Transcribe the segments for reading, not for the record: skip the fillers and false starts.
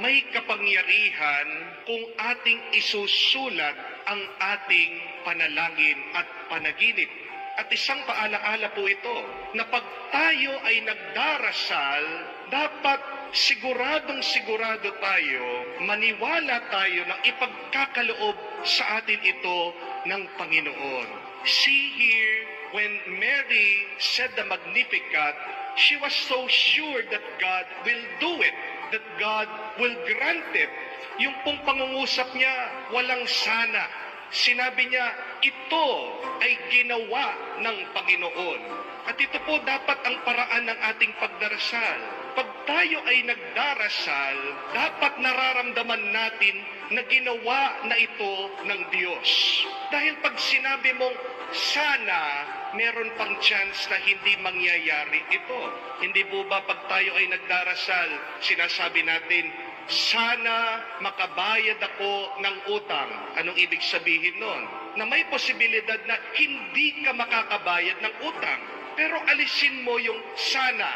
may kapangyarihan kung ating isusulat ang ating panalangin at panaginip. At isang paalaala po ito, na pag tayo ay nagdarasal, dapat siguradong sigurado tayo, maniwala tayo na ipagkakaloob sa atin ito ng Panginoon. See here, when Mary said the Magnificat, she was so sure that God will do it, that God will grant it. Yung pong pangungusap niya, walang sana. Sinabi niya, ito ay ginawa ng Panginoon. At ito po dapat ang paraan ng ating pagdarasal. Pag tayo ay nagdarasal, dapat nararamdaman natin na ginawa na ito ng Diyos. Dahil pag sinabi mong, sana meron pang chance na hindi mangyayari ito. Hindi po ba pag tayo ay nagdarasal, sinasabi natin, sana makabayad ako ng utang. Anong ibig sabihin nun? Na may posibilidad na hindi ka makakabayad ng utang. Pero alisin mo yung sana.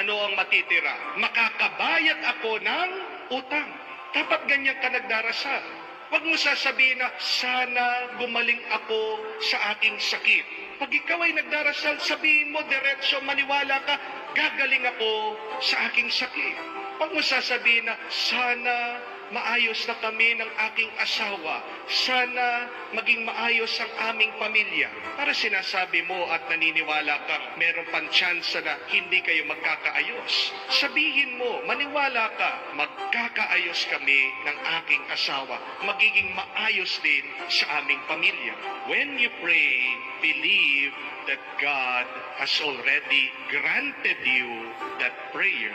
Ano ang matitira? Makakabayad ako ng utang. Dapat ganyan ka nagdarasal. Huwag mo sasabihin na, sana gumaling ako sa aking sakit. Pag ikaw ay nagdarasal, sabihin mo, diretso, maniwala ka, gagaling ako sa aking sakit. Huwag mo sasabihin na, sana maayos na kami ng aking asawa. Sana maging maayos ang aming pamilya. Para sinasabi mo at naniniwala kang meron pang chance na hindi kayo magkakaayos. Sabihin mo, maniwala ka, magkakaayos kami ng aking asawa. Magiging maayos din sa aming pamilya. When you pray, believe that God has already granted you that prayer.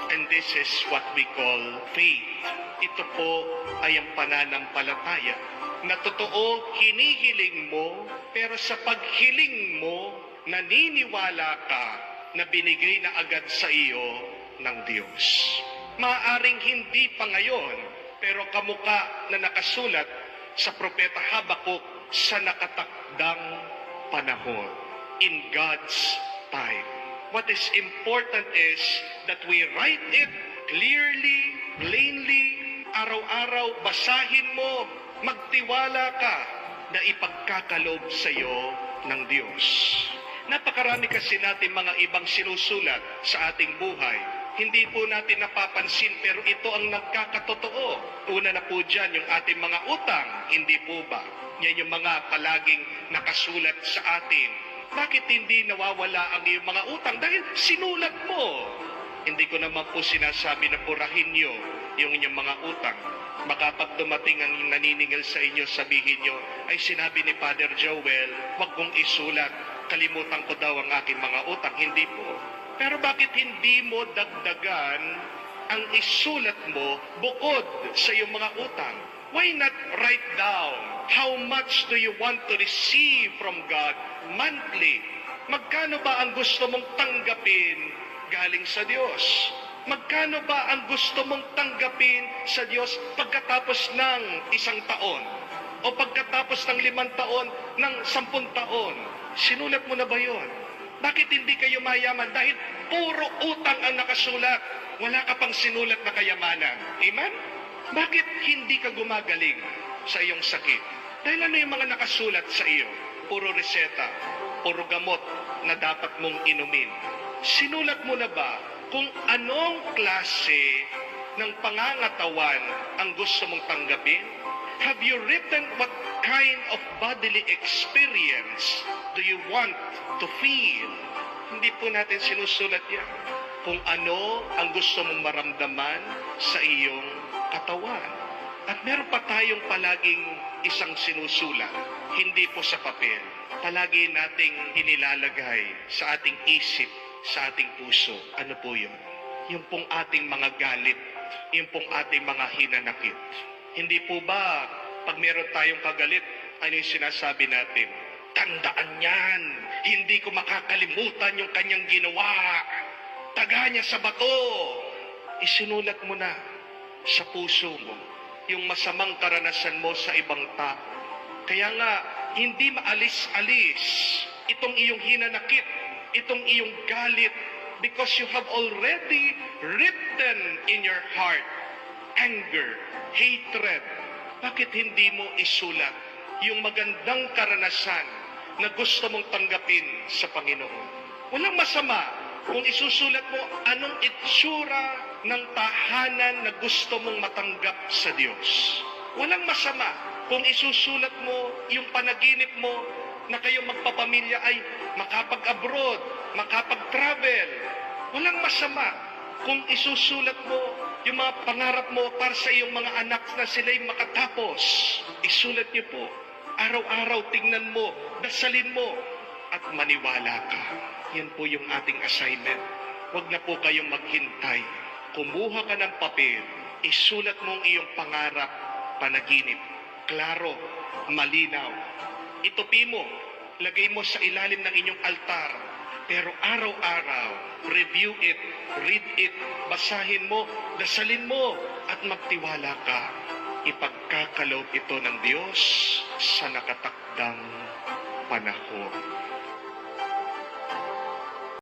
And this is what we call faith. Ito po ay ang pananampalataya na totoo hinihiling mo, pero sa paghiling mo, naniniwala ka na binigay na agad sa iyo ng Diyos. Maaring hindi pa ngayon, pero kamukha na nakasulat sa Propeta Habakuk sa nakatakdang panahon. In God's time. What is important is that we write it clearly, plainly, araw-araw, basahin mo, magtiwala ka na ipagkakaloob sa iyo ng Diyos. Napakarami kasi natin mga ibang sinusulat sa ating buhay. Hindi po natin napapansin pero ito ang nagkakatotoo. Una na po dyan yung ating mga utang, hindi po ba? Yan yung mga palaging nakasulat sa atin. Bakit hindi nawawala ang iyong mga utang? Dahil sinulat mo. Hindi ko naman po sinasabi na purahin nyo yung inyong mga utang. Baka pag dumating ang naniningil sa inyo, sabihin nyo, ay sinabi ni Father Joel, wag kong isulat, kalimutan ko daw ang aking mga utang. Hindi po. Pero bakit hindi mo dagdagan ang isulat mo bukod sa iyong mga utang? Why not write down how much do you want to receive from God monthly? Magkano ba ang gusto mong tanggapin galing sa Diyos? Magkano ba ang gusto mong tanggapin sa Diyos pagkatapos ng 1 taon? O pagkatapos ng 5 taon, ng 10 taon? Sinulat mo na ba yun? Bakit hindi kayo mayaman? Dahil puro utang ang nakasulat. Wala ka pang sinulat na kayamanan. Amen? Bakit hindi ka gumagaling sa iyong sakit? Dahil ano yung mga nakasulat sa iyo? Puro reseta, puro gamot na dapat mong inumin. Sinulat mo na ba kung anong klase ng pangangatawan ang gusto mong tanggapin? Have you written what kind of bodily experience do you want to feel? Hindi po natin sinusulat yan. Kung ano ang gusto mong maramdaman sa iyong katawan. At meron pa tayong palaging isang sinusulat, hindi po sa papel. Palagi nating inilalagay sa ating isip, sa ating puso. Ano po yun? Yung pong ating mga galit, yung pong ating mga hinanakit. Hindi po ba, pag meron tayong kagalit, ano yung sinasabi natin? Tandaan yan, hindi ko makakalimutan yung kanyang ginawa. Taga niya sa bato. Isinulat mo na sa puso mo yung masamang karanasan mo sa ibang tao. Kaya nga, hindi maalis-alis itong iyong hinanakit, itong iyong galit, because you have already written in your heart anger, hatred, bakit hindi mo isulat yung magandang karanasan na gusto mong tanggapin sa Panginoon? Walang masama kung isusulat mo anong itsura ng tahanan na gusto mong matanggap sa Diyos. Walang masama kung isusulat mo yung panaginip mo na kayong magpapamilya ay makapag-abroad, makapag-travel. Walang masama kung isusulat mo yung mga pangarap mo para sa iyong mga anak na sila'y makatapos. Isulat niyo po. Araw-araw tingnan mo, dasalin mo, at maniwala ka. Yan po yung ating assignment. Huwag na po kayong maghintay. Kumuha ka ng papel, isulat mo ang iyong pangarap, panaginip. Klaro, malinaw. Itupi mo, lagay mo sa ilalim ng inyong altar. Pero araw-araw, review it, read it, basahin mo, dasalin mo, at magtiwala ka. Ipagkakaloob ito ng Diyos sa nakatakdang panahon.